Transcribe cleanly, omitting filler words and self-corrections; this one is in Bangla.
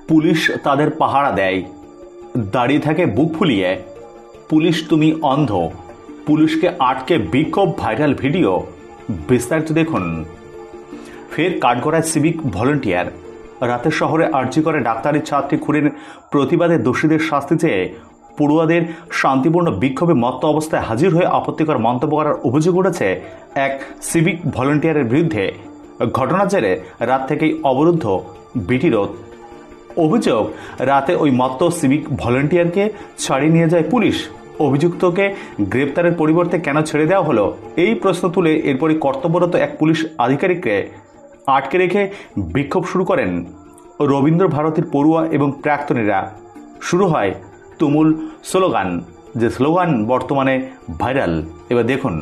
পুলিশ তাদের পাহারা দেয়, দাঁড়িয়ে থাকে বুক ফুলিয়ে। পুলিশ তুমি অন্ধ, পুলিশকে আটকে বিক্ষোভ, ভাইরাল ভিডিও। বিস্তারিত দেখুন। ফের কাঠগড়ায় সিভিক ভলেন্টিয়ার। রাতে শহরে আর্জি করে ডাক্তারি ছাত্রী খুনের প্রতিবাদে দোষীদের শাস্তি চেয়ে পড়ুয়াদের শান্তিপূর্ণ বিক্ষোভে মত্ত অবস্থায় হাজির হয়ে আপত্তিকর মন্তব্য করার অভিযোগ উঠেছে এক সিভিক ভলেন্টিয়ারের বিরুদ্ধে। ঘটনার জেরে রাত থেকেই অবরুদ্ধ বিটি রোড। অভিযোগ, রাতে ওই মত্ত সিভিক ভলেন্টিয়ারকে ছাড়িয়ে নিয়ে যায় পুলিশ। অভিযুক্তকে গ্রেপ্তারের পরিবর্তে কেন ছেড়ে দেওয়া হলো, এই প্রশ্ন তুলে এরপরই কর্তব্যরত এক পুলিশ আধিকারিককে আটকে রেখে বিক্ষোভ শুরু করেন রবীন্দ্র ভারতীর পড়ুয়া এবং প্রাক্তনীরা। শুরু হয় তুমুল স্লোগান, যে স্লোগান বর্তমানে ভাইরাল। এবার দেখুন।